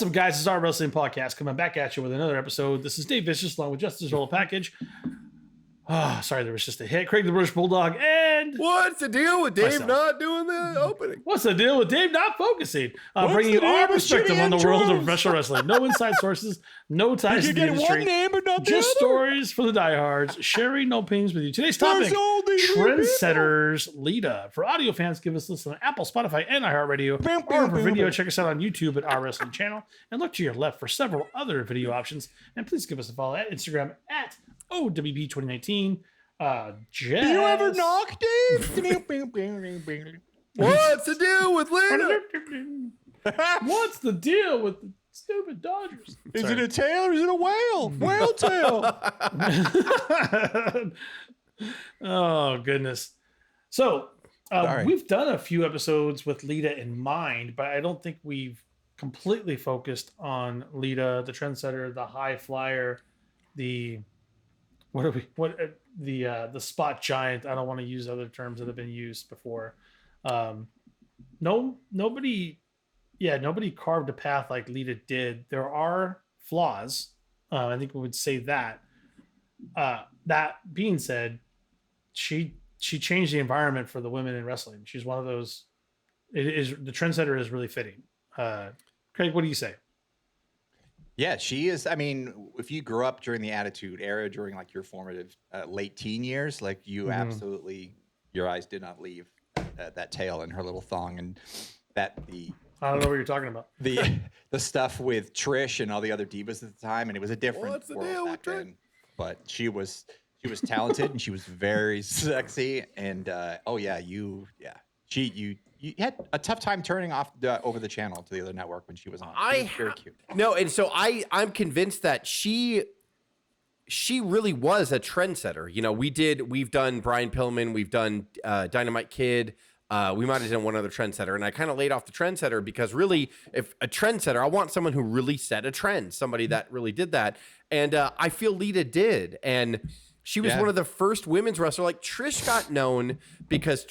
What's up, guys? It's our wrestling podcast coming back at you with another episode. This is Dave Vicious along with Justice Roll Package. Sorry, there was just a hit. Craig the British Bulldog and what's the deal with Dave myself. not doing the opening? What's the deal with Dave not focusing? Bringing you our perspective on the world of professional wrestling. No inside sources, no ties to the industry. Just stories for the diehards. Sharing no opinions with you. Today's topic: Trendsetters Lita. For audio fans, give us a listen on Apple, Spotify, and iHeartRadio. Or for video, check us out on YouTube at Our Wrestling Channel. And look to your left for several other video options. And please give us a follow at Instagram at O.W.P 2019. Jess. Do you ever knock, Dave? What's the deal with Lita? What's the deal with the stupid Dodgers? Is it a tail or is it a whale? Whale tail. Oh, goodness. So we've done a few episodes with Lita in mind, but I don't think we've completely focused on Lita, the trendsetter, the high flyer, the spot giant. I don't want to use other terms that have been used before. Nobody carved a path like Lita did. There are flaws. I think we would say that. That being said, she changed the environment for the women in wrestling. She's one of those. The trendsetter is really fitting. Craig, what do you say? Yeah, she is. I mean, if you grew up during the Attitude Era, during like your formative late teen years, like you absolutely, your eyes did not leave that tail and her little thong, and I don't know what you're talking about. The stuff with Trish and all the other divas at the time, and it was a different world back then. But she was talented and she was very sexy, and you had a tough time turning off over the channel to the other network when she was on. She was very cute. No, and so I'm convinced that she really was a trendsetter. You know, we've done Brian Pillman, we've done Dynamite Kid. We might have done one other trendsetter, and I kind of laid off the trendsetter because really, if a trendsetter, I want someone who really set a trend, somebody that really did that, and I feel Lita did, and she was one of the first women's wrestlers. Like Trish got known because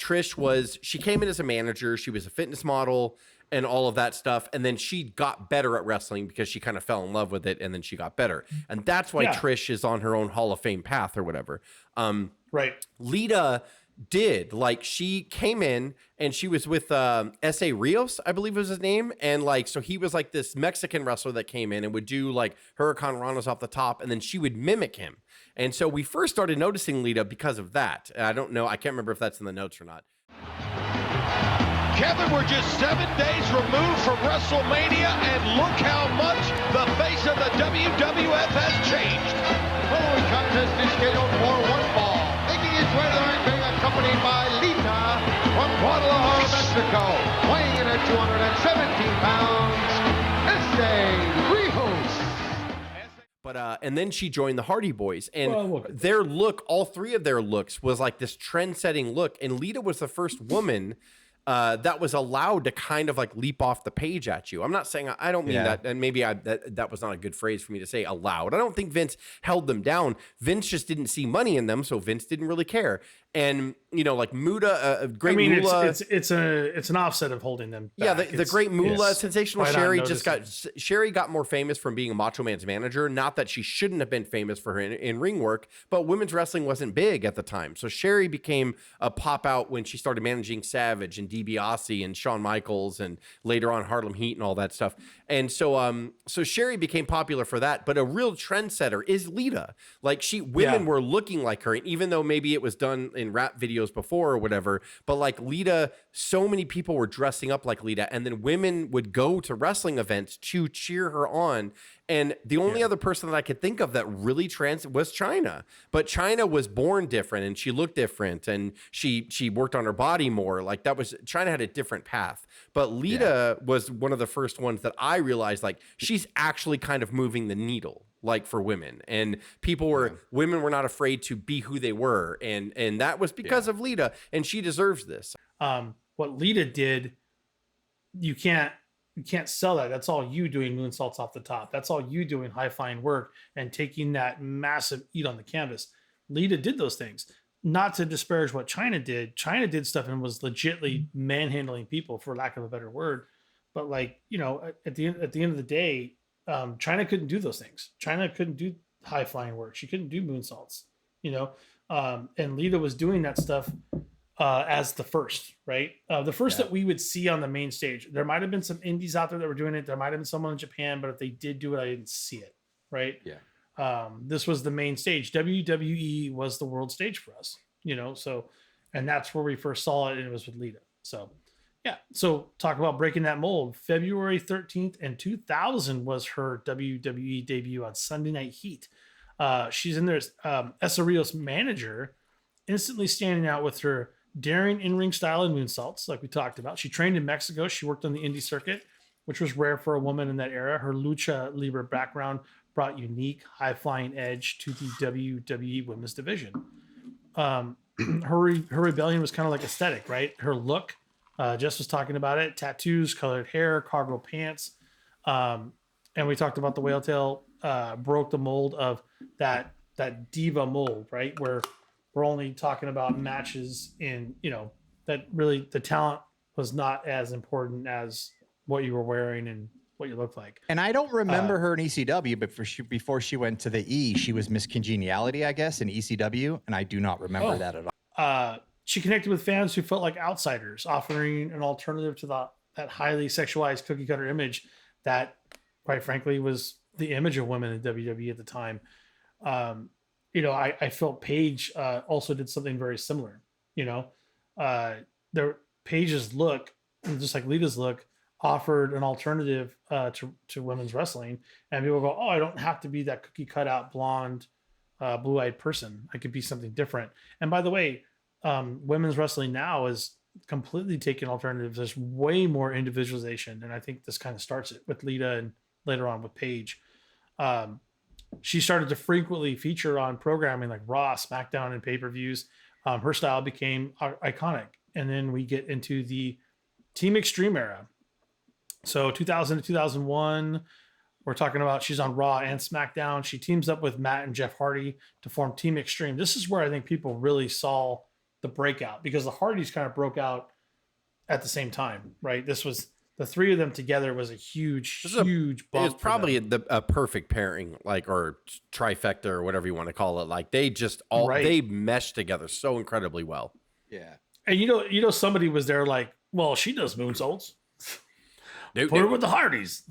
she came in as a manager, she was a fitness model and all of that stuff, and then she got better at wrestling because she kind of fell in love with it, and then she got better, and that's why Trish is on her own Hall of Fame path or whatever. Right, Lita did, like, she came in and she was with S.A. Rios, I believe was his name, and like, so he was like this Mexican wrestler that came in and would do like Hurricane Ranas off the top, and then she would mimic him. And so we first started noticing Lita because of that. I don't know, I can't remember if that's in the notes or not. Kevin, we're just 7 days removed from WrestleMania, and look how much the face of the WWF has changed. Following contest is scheduled for one fall. Making his way to the ring, being accompanied by Lita from Guadalajara, Mexico. Weighing in at 217 pounds, S.A. Rios. But and then she joined the Hardy Boys, and their look, all three of their looks was like this trend-setting look, and Lita was the first woman that was allowed to kind of like leap off the page at you. I'm not saying, I don't mean that, and maybe that was not a good phrase for me to say, allowed. I don't think Vince held them down. Vince just didn't see money in them, so Vince didn't really care. And you know, like Muda, Great Moolah. It's an offset of holding them back. Yeah, the Great Moolah, Sensational Sherry Sherry got more famous from being a Macho Man's manager. Not that she shouldn't have been famous for her in ring work, but women's wrestling wasn't big at the time. So Sherry became a pop out when she started managing Savage and DiBiase and Shawn Michaels and later on Harlem Heat and all that stuff. And so so Sherry became popular for that. But a real trendsetter is Lita. Like women were looking like her, and even though maybe it was done in rap videos before or whatever, but like Lita, so many people were dressing up like Lita, and then women would go to wrestling events to cheer her on. And the only other person that I could think of that really was Chyna, but Chyna was born different and she looked different and she worked on her body more. Like Chyna had a different path, but Lita was one of the first ones that I realized like she's actually kind of moving the needle. Like for women, and women were not afraid to be who they were, and that was because of Lita, and she deserves this. What Lita did, you can't sell that. That's all you doing moonsaults off the top. That's all you doing high flying work and taking that massive eat on the canvas. Lita did those things. Not to disparage what Chyna did. Chyna did stuff and was legitly manhandling people, for lack of a better word. But like, at the end of the day, China couldn't do those things. China couldn't do high flying work. She couldn't do moonsaults, and Lita was doing that stuff as the first, right? The first that we would see on the main stage. There might have been some indies out there that were doing it. There might have been someone in Japan, but if they did do it, I didn't see it, right? Yeah. This was the main stage. WWE was the world stage for us, so, and that's where we first saw it, and it was with Lita. So, yeah. So talk about breaking that mold. February 13th and 2000 was her WWE debut on Sunday Night Heat. She's in there as Essa Rios' manager, instantly standing out with her daring in-ring style and moonsaults, like we talked about. She trained in Mexico. She worked on the indie circuit, which was rare for a woman in that era. Her lucha libre background brought unique, high-flying edge to the WWE women's division. Her rebellion was kind of like aesthetic, right? Her look, Jess was talking about it, tattoos, colored hair, cargo pants. And we talked about the whale tail broke the mold of that diva mold, right? Where we're only talking about matches in, that really the talent was not as important as what you were wearing and what you looked like. And I don't remember her in ECW, but before she went to the E, she was Miss Congeniality, I guess, in ECW. And I do not remember that at all. She connected with fans who felt like outsiders, offering an alternative to that highly sexualized cookie cutter image that, quite frankly, was the image of women in WWE at the time. I felt Paige also did something very similar. Paige's look, just like Lita's look, offered an alternative to women's wrestling, and people go, "Oh, I don't have to be that cookie cutout blonde, blue-eyed person. I could be something different." And by the way, women's wrestling now is completely taking alternatives. There's way more individualization, and I think this kind of starts it with Lita and later on with Paige. She started to frequently feature on programming like Raw, SmackDown, and pay-per-views. Her style became iconic. And then we get into the Team Extreme era. So 2000 to 2001, we're talking about she's on Raw and SmackDown. She teams up with Matt and Jeff Hardy to form Team Extreme. This is where I think people really saw the breakout, because the Hardys kind of broke out at the same time, right? This was the three of them together was a huge bump. It's probably a perfect pairing, like, or trifecta or whatever you want to call it. Like they just they meshed together so incredibly well. Yeah. And somebody was there like, well, she does moonsaults. Put her with the Hardys.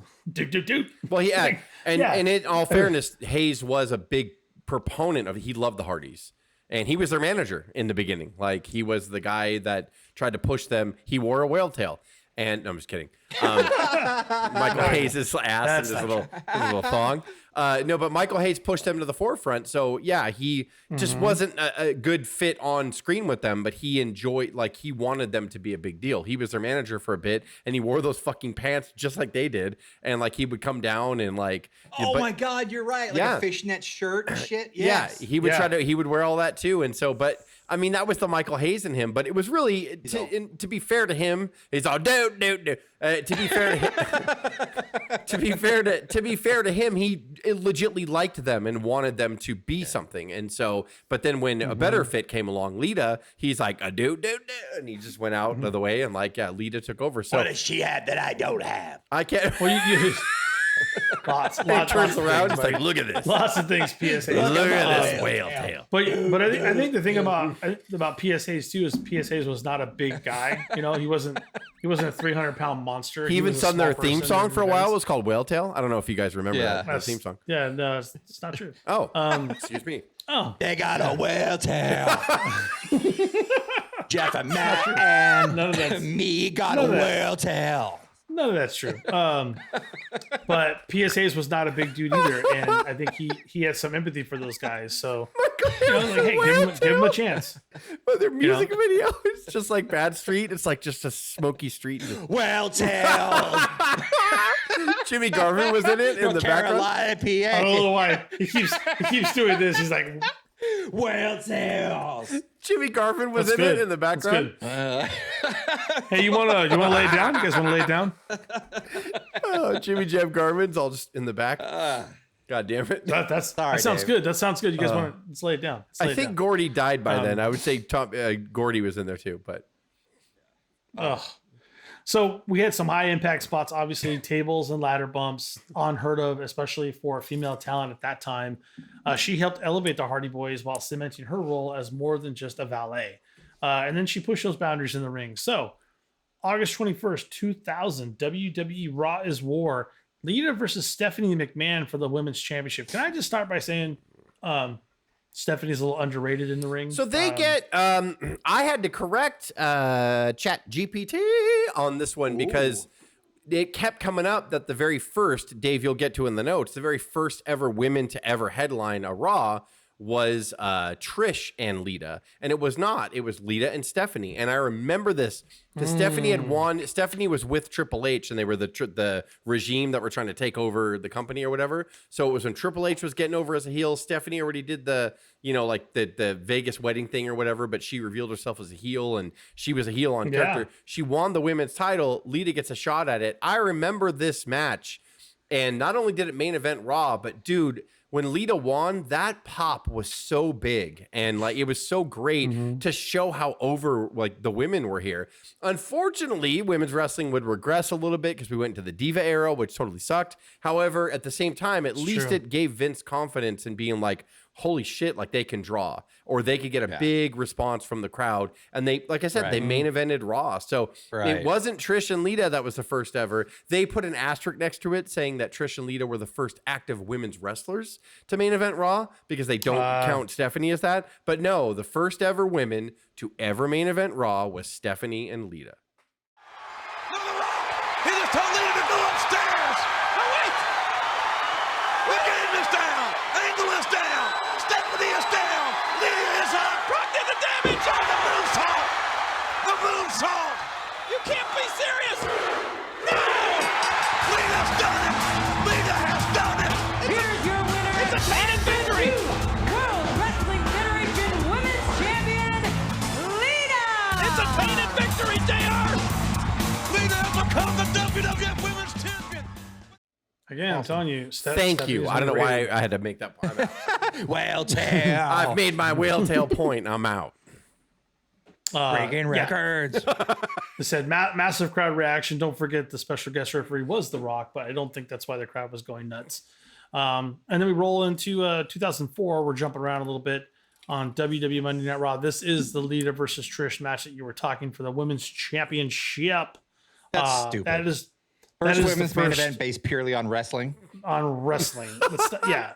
Well, yeah. And in all fairness, Hayes was a big proponent of it. He loved the Hardys. And he was their manager in the beginning. Like, he was the guy that tried to push them. He wore a whale tail. And no, I'm just kidding. Michael Hayes' ass and his little thong. No, but Michael Hayes pushed them to the forefront. So yeah, he just wasn't a good fit on screen with them, but he enjoyed, like, he wanted them to be a big deal. He was their manager for a bit, and he wore those fucking pants just like they did. And like, he would come down and like, my God, you're right. Like a fishnet shirt and shit. Yes. Yeah, he would he would wear all that too. And so, but I mean, that was the Michael Hayes in him, but it was really, to be fair to him, he's all to be fair to him, to be fair to him, he legitimately liked them and wanted them to be something. And so, but then when a better fit came along, Lita, he's like and he just went out of the way, and like, yeah, Lita took over. So what does she have that I don't have? I can't. Well, you lots turns around. It's like, look at this. Lots of things. PSA. Look at this whale tail. But I think the thing about PSAs too is PSAs was not a big guy. He wasn't a 300-pound monster. He even sung their theme song for a while. It was called Whale Tail. I don't know if you guys remember that theme song. Yeah, no, it's not true. Oh, excuse me. Oh, they got a whale tail. Jeff and Matt and me got a whale tail. None of that's true. But PSAs was not a big dude either, and I think he had some empathy for those guys. So, give him a chance. But their music video is just like Bad Street. It's like just a smoky street. Whale tail. Jimmy Garvin was in it in the Carolina, background. PA. I don't know why he keeps doing this. He's like, whale tails. Jimmy Garvin was in it in the background. Hey, you wanna lay it down? You guys wanna lay it down? Jimmy Jam Garvin's all just in the back. God damn it. That sounds good. That sounds good. You guys want to let's lay it down. I think Gordy died by then. I would say Gordy was in there too, but. So we had some high impact spots, obviously tables and ladder bumps, unheard of, especially for female talent at that time. She helped elevate the Hardy Boys while cementing her role as more than just a valet. And then she pushed those boundaries in the ring. So August 21st, 2000, WWE Raw is War. Lita versus Stephanie McMahon for the Women's Championship. Can I just start by saying Stephanie's a little underrated in the ring? So they I had to correct Chat GPT on this one because it kept coming up that the very first, Dave, you'll get to in the notes, the very first ever women to ever headline a Raw was Trish and Lita, and it was not. It was Lita and Stephanie, and I remember this because Stephanie had won. Stephanie was with Triple H, and they were the regime that were trying to take over the company or whatever. So it was when Triple H was getting over as a heel. Stephanie already did the the Vegas wedding thing or whatever, but she revealed herself as a heel, and she was a heel on character. She won the women's title. Lita gets a shot at it. I remember this match, and not only did it main event Raw, but dude, when Lita won, that pop was so big, and like it was so great to show how over like the women were here. Unfortunately, women's wrestling would regress a little bit because we went into the Diva era, which totally sucked. However, at the same time, at least it gave Vince confidence in being like, holy shit, like they can draw, or they could get a big response from the crowd. And they, like I said, they main evented Raw. So it wasn't Trish and Lita that was the first ever. They put an asterisk next to it saying that Trish and Lita were the first active women's wrestlers to main event Raw because they don't count Stephanie as that. But no, the first ever women to ever main event Raw was Stephanie and Lita. Look at the Rock! He just told Lita to go upstairs! No, wait! We're getting this down! Angle is down! Stephanie is down! Lita is up! Brock did the damage on the moonsault! The moonsault! You can't be serious! No! Lita's done it! Lita has done it! Here's your winner. It's a painted victory! World Wrestling Federation Women's Champion, Lita! It's a painted victory, JR! Lita has become the WWF Women's Champion! Again, I'm telling you. Thank you. I don't know why I had to make that point. Whale tail. I've made my whale tail point. I'm out. Breaking records. They said massive crowd reaction. Don't forget the special guest referee was The Rock, but I don't think that's why the crowd was going nuts. And then we roll into 2004. We're jumping around a little bit on WWE Monday Night Raw. This is the Lita versus Trish match that you were talking for the Women's Championship. That's stupid. That is First the women's main first- event based purely on wrestling. on wrestling. Yeah,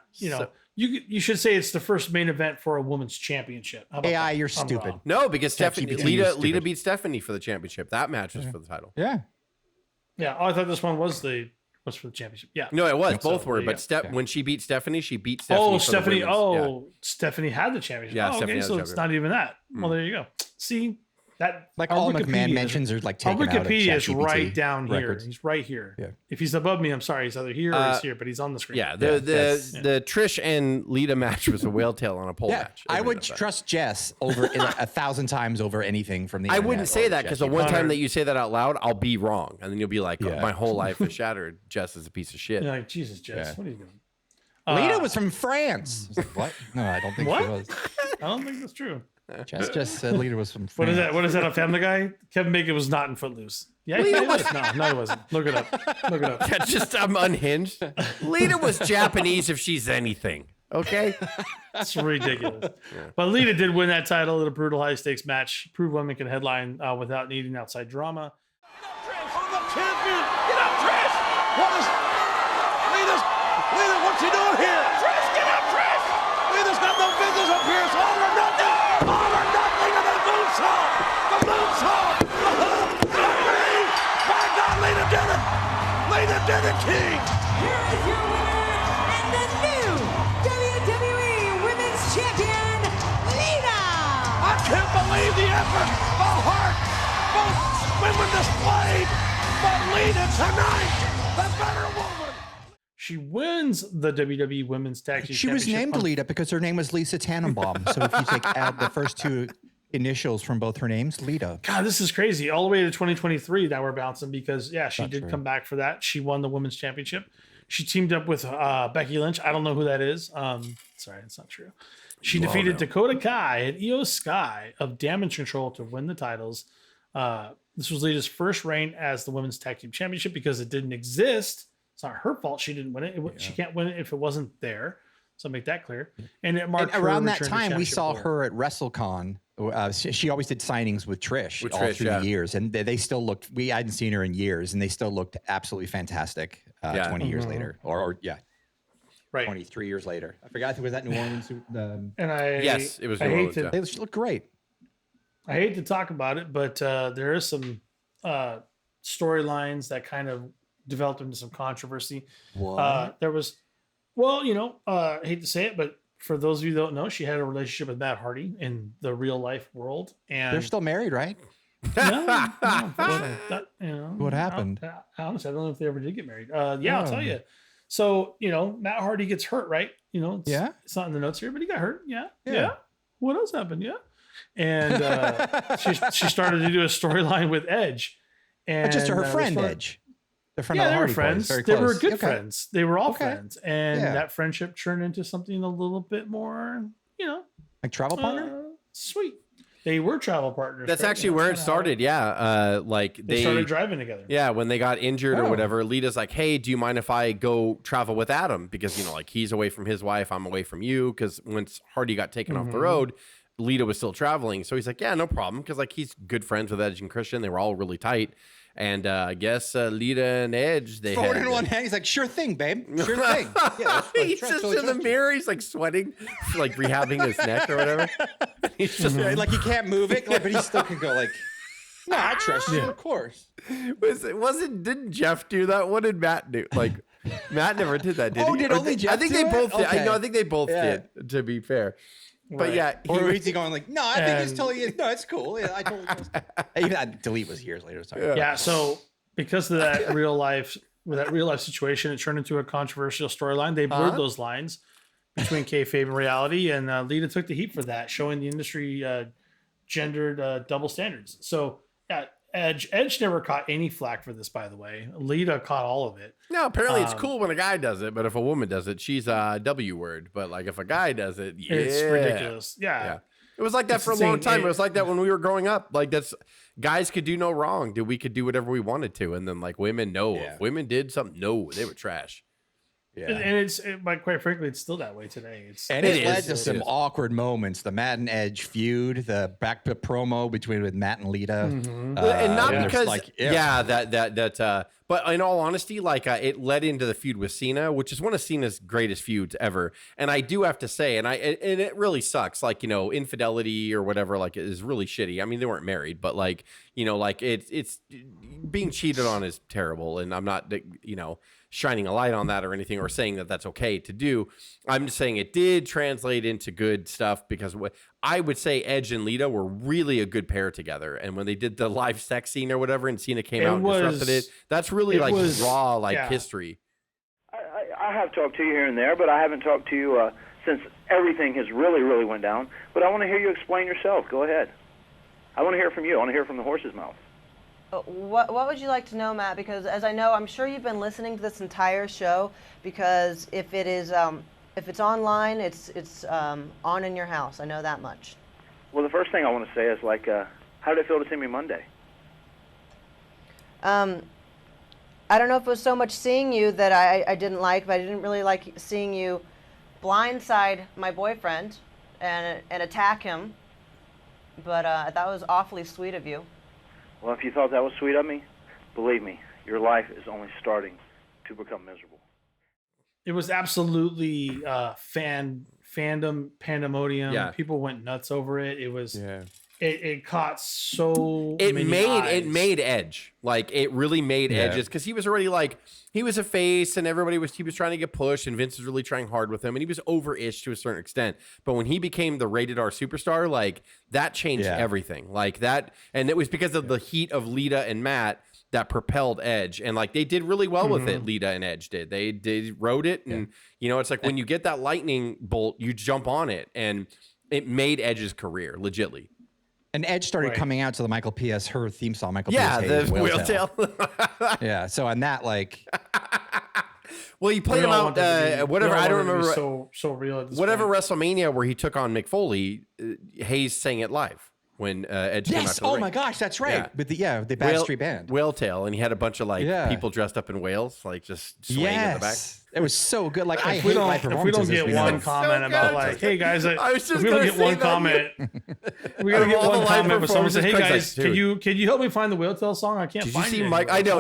you should say it's the first main event for a women's championship. How about AI, that? you're On stupid. Raw. No, because ChatGPT is Lita stupid. beat Stephanie for the championship. That match was for the title. Yeah. Yeah, I thought this one was for the championship. Yeah. No, it was. Both so. were. There you But go. when she beat Stephanie for the Stephanie. women's. Oh, Stephanie had the championship. Yeah, oh, Stephanie okay, had so the it's not even that. Well, there you go. See that Like our all McMahon Wikipedia mentions are like our taken out of Wikipedia is ChatGPT right down records. here. He's right here. Yeah. If he's above me, I'm sorry. He's either here or he's here, but he's on the screen. Yeah, the Trish and Lita match was a whale tail on a pole Yeah, match. I would Everybody knows that. trust Jess over 1,000 times over anything from the I internet wouldn't or say that because the one Hunter. time that you say that out loud, I'll be wrong, and then you'll be like, Yeah. "My whole life is shattered." Jess is a piece of shit. You're like, Jesus, Jess, Yeah. what are you doing? Lita was from France. I was like, what? No, I don't think What? she was. I don't think that's true. Jess just said Lita was from France. What is that? What is that on Family Guy? Kevin Bacon was not in Footloose. Yeah, he was. No, he wasn't. Look it up. Look it up. That's just I'm unhinged. Lita was Japanese if she's anything. Okay. It's ridiculous. But Lita did win that title in a brutal high stakes match. Proved women can headline without needing outside drama. Trish, I'm the champion! Get up, Trish! What is... Lita, what's she doing here? Trish, get up, Trish! Lita's got no business up here. It's all or nothing! All or nothing of the moonsault! The moonsault! Stephanie! My God, Lita did it! Lita did it, King! Here is your winner and the new WWE Women's Champion, Lita! I can't believe the effort, the heart, both women displayed, but Lita tonight, the better woman. She wins the WWE Women's Tag Team She was Championship named on- Lita because her name was Lisa Tannenbaum. So if you add the first two initials from both her names, Lita. God, this is crazy. All the way to 2023 that we're bouncing because, yeah, she Not did true. come back for that. She won the Women's Championship. She teamed up with Becky Lynch. I don't know who that is. Sorry, that's not true. She defeated Dakota Kai and Io Sky of Damage Control to win the titles. This was Lita's first reign as the women's tag team championship because it didn't exist. It's not her fault she didn't win it. She can't win it if it wasn't there. So make that clear. And it marked around that time we saw her at WrestleCon. She always did signings with Trish all through the years, and they still looked. I hadn't seen her in years, and they still looked absolutely fantastic. 20 years later, or 23 years later. I forgot. Was that New Orleans? Yes, it was New Orleans. They look great. I hate to talk about it, but there is some storylines that kind of developed into some controversy. There was, I hate to say it, but for those of you who don't know, she had a relationship with Matt Hardy in the real life world, and they're still married, right? No, what happened? Honestly, I don't know if they ever did get married. I'll tell you. So, Matt Hardy gets hurt, right? It's not in the notes here, but he got hurt. Yeah. What else happened? Yeah. And she started to do a storyline with Edge, and just her friend Edge. The friend they were friends. They were good friends. They were all friends, and that friendship turned into something a little bit more, like travel partner. Sweet. They were travel partners. That's actually where it started. Like they started driving together. Yeah, when they got injured or whatever, Lita's like, "Hey, do you mind if I go travel with Adam? Because he's away from his wife, I'm away from you." Because once Hardy got taken off the road, Lita was still traveling. So he's like, "Yeah, no problem." Because he's good friends with Edge and Christian. They were all really tight. And I guess Lita and Edge, they forward had in one hand. He's like, "Sure thing, babe. Sure thing." Yeah, he's just in the mirror. He's like sweating, like rehabbing his neck or whatever. He's just like he can't move it, but he still can go like. No, I trust you, of course. Didn't Jeff do that? What did Matt do? Like, Matt never did that, did he? Did only Jeff? I think they both did. I think they both did. To be fair. But or is he going like, no, I think it's totally, no, it's cool. Yeah, I totally. Even that delete was years later. Sorry. Yeah. So because of that real life situation, it turned into a controversial storyline. They blurred those lines between kayfabe and reality, and Lita took the heat for that, showing the industry gendered double standards. So Edge never caught any flack for this, by the way. Lita caught all of it. No, apparently it's cool when a guy does it, but if a woman does it, she's a W word. But like if a guy does it, it's ridiculous. Yeah. It was like that for a long time. It was like that when we were growing up. Like guys could do no wrong. We could do whatever we wanted to. And then like women, no. If women did something, no, they were trash. Yeah. And but quite frankly, it's still that way today. It led to some awkward moments. The Matt and Edge feud, the back promo with Matt and Lita, and not because but in all honesty, it led into the feud with Cena, which is one of Cena's greatest feuds ever. And I do have to say, and it really sucks. Infidelity or whatever, is really shitty. I mean, they weren't married, but it's being cheated on is terrible. And I'm not shining a light on that or anything, or saying that that's okay to do. I'm just saying it did translate into good stuff, because I would say Edge and Lita were really a good pair together. And when they did the live sex scene or whatever, and Cena came out and disrupted it, that's really raw history. I have talked to you here and there, but I haven't talked to you since everything has really went down. But I want to hear you explain yourself. Go ahead. I want to hear from you. I want to hear from the horse's mouth. What would you like to know, Matt? Because as I know, I'm sure you've been listening to this entire show, because if it is if it's online, it's on in your house. I know that much. Well, the first thing I want to say is how did it feel to see me Monday? I don't know if it was so much seeing you that I didn't like, but I didn't really like seeing you blindside my boyfriend and attack him. But I thought it was awfully sweet of you. Well, if you thought that was sweet of me, believe me, your life is only starting to become miserable. It was absolutely fandom pandemonium. Yeah. People went nuts over it. It was it caught so many eyes. It made Edge. It really made Edge's, because he was already he was a face, and he was trying to get pushed, and Vince was really trying hard with him, and he was over-ish to a certain extent. But when he became the rated R superstar, that changed everything. And it was because of the heat of Lita and Matt that propelled Edge, and they did really well with it. Lita and Edge did. They rode it, and it's when you get that lightning bolt, you jump on it, and it made Edge's career legitly. And Edge started coming out to the Michael P.S. her theme song, Michael P.S. the Whale Tail. Yeah, so on that, well, he played him out, whatever, I don't remember. So real at this whatever point. WrestleMania where he took on Mick Foley, Hayes sang it live. when Edge came out to the ring. Oh my gosh, that's right. Yeah. With the Bad Street Band. Whale tail, and he had a bunch of people dressed up in whales, like just swaying in the back. It was so good. Like if we don't get one comment about like, hey guys, if we don't get one comment, we gotta get one comment with someone say, hey guys, can you help me find the Whale Tail song? I can't find it. Did you see Mike? I know,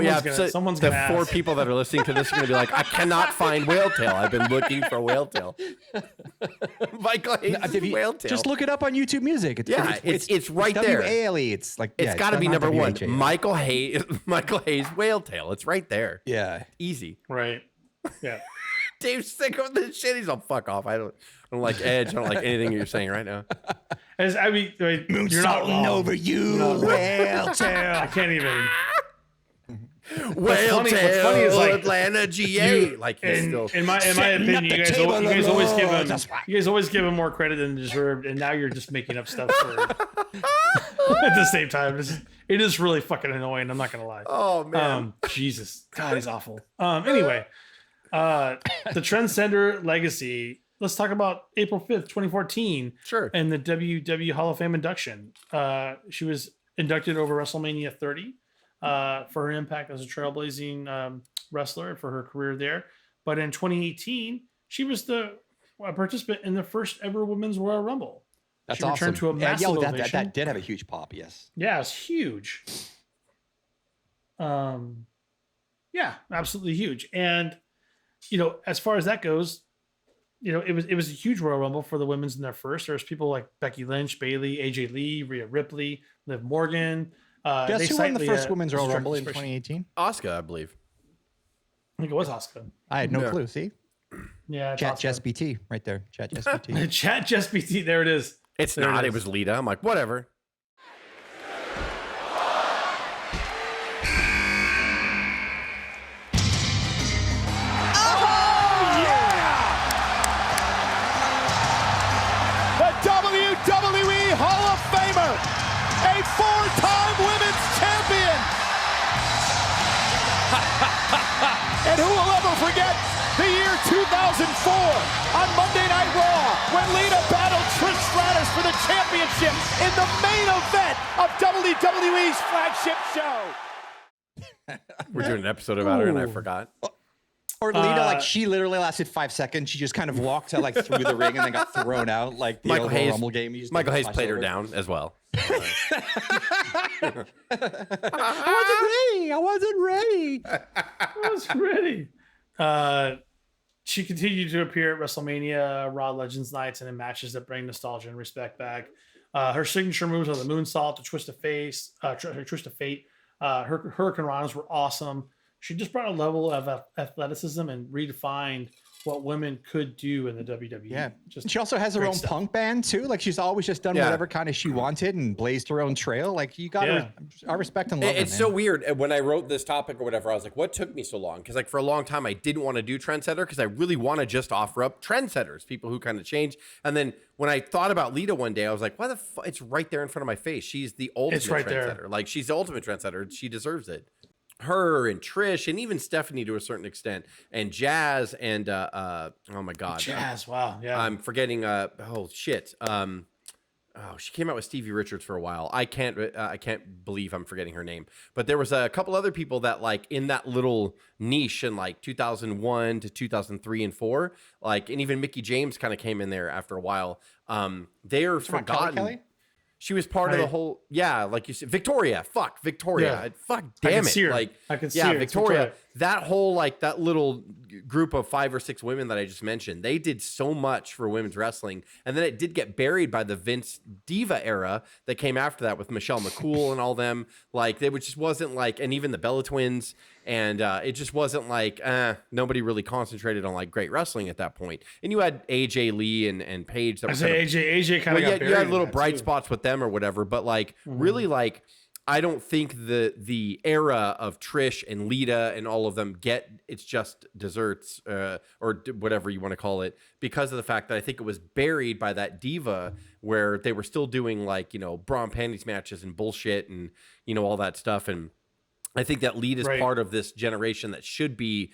someone's gonna ask. 4 people that are listening to this are gonna be like, I cannot find Whale Tail. I've been looking for Whale Tail. Michael Hayes' Whale Tail. Just look it up on YouTube Music. It's right there. WALE. It's like it's got to be number 1. Michael Hayes Whale Tail. It's right there. Yeah, easy. Right. Yeah. Dave's sick of this shit. He's all fuck off. I don't like Edge. I don't like anything you're saying right now. You're not wrong. Over you, Whale Tail. I can't even. Whale Tail. What's funny is like Atlanta, GA. In my opinion, you guys always give him more credit than deserved, and now you're just making up stuff for at the same time. It is really fucking annoying. I'm not gonna lie. Oh man, Jesus, God, he's awful. Anyway. The Trendsetter legacy. Let's talk about April 5th, 2014. Sure. And the WWE Hall of Fame induction. She was inducted over WrestleMania 30 for her impact as a trailblazing wrestler and for her career there. But in 2018, she was the participant in the first ever Women's Royal Rumble. That's she returned awesome. to a massive ovation. That did have a huge pop, yes. Yeah, it's huge. Yeah, absolutely huge. And as far as that goes, it was a huge Royal Rumble for the women's in their first. There's people like Becky Lynch, Bayley, AJ Lee, Rhea Ripley, Liv Morgan. Guess who won the first Women's Royal Rumble in 2018? Asuka, I believe. I think it was Asuka. I had no clue. See? Yeah. Chat BT right there. Chat BT. Chat BT. There it is. It's there not. It was Lita. I'm like, whatever. WWE Hall of Famer, a 4-time women's champion. And who will ever forget the year 2004 on Monday Night Raw when Lita battled Trish Stratus for the championship in the main event of WWE's flagship show. We're doing an episode about her and I forgot. Or Lita, she literally lasted 5 seconds. She just kind of walked through the ring and then got thrown out like the Michael Hayes, Rumble game. Michael Hayes played her down as well. I wasn't ready. She continued to appear at WrestleMania, Raw Legends nights, and in matches that bring nostalgia and respect back. Her signature moves are the moonsault, the twist of fate. Her Hurricane Ranas were awesome. She just brought a level of athleticism and redefined what women could do in the WWE. Yeah. She also has her own punk band too. Like she's always just done whatever kind of she wanted and blazed her own trail. Like you got I respect and love It's so weird. When I wrote this topic or whatever, I was like, what took me so long? Because like for a long time, I didn't want to do Trendsetter because I really want to just offer up trendsetters, people who kind of change. And then when I thought about Lita one day, I was like, why the fuck? It's right there in front of my face. She's the ultimate trendsetter. There. Like she's the ultimate trendsetter. She deserves it. Her and Trish and even Stephanie to a certain extent and Jazz and oh my god, Jazz, wow, yeah, I'm forgetting she came out with Stevie Richards for a while. I can't believe I'm forgetting her name, but there was a couple other people that like in that little niche in like 2001 to 2003 and 4, like, and even Mickie James kind of came in there after a while. They are forgotten. Kelly? She was part of the whole, like you said, Victoria. Fuck Victoria. Fuck damn it. Like I can see her. Victoria. That whole that little group of 5 or 6 women that I just mentioned, they did so much for women's wrestling, and then it did get buried by the Vince Diva era that came after that with Michelle McCool and all them. Like they just wasn't like, and even the Bella Twins, and it just wasn't like nobody really concentrated on like great wrestling at that point. And you had AJ Lee and Paige. That AJ kind of got buried. You had little bright spots with them or whatever, but like really like. I don't think the era of Trish and Lita and all of them get it's just desserts or whatever you want to call it because of the fact that I think it was buried by that diva where they were still doing like, bra and panties matches and bullshit and, all that stuff. And I think that Lita is part of this generation that should be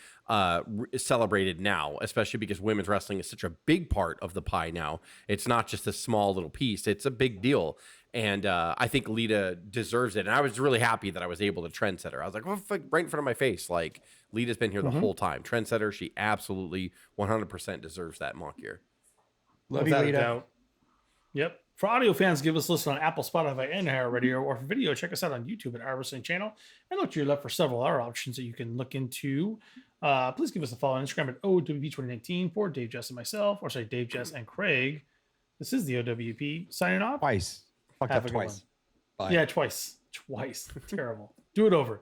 celebrated now, especially because women's wrestling is such a big part of the pie now. It's not just a small little piece. It's a big deal. And I think Lita deserves it. And I was really happy that I was able to Trendsetter. I was like, well, right in front of my face. Like, Lita's been here the whole time. Trendsetter, she absolutely 100% deserves that moniker. Love you, Lita. Yep. For audio fans, give us a listen on Apple, Spotify, and iHeartRadio, or for video, check us out on YouTube at our wrestling channel. And look to your left for several other options that you can look into. Please give us a follow on Instagram at O.W.P 2019 for Dave, Jess, and myself. Or sorry, Dave, Jess, and Craig. This is the O.W.P signing off. Twice. Fucked up twice. Bye. Yeah, twice. Terrible. Do it over.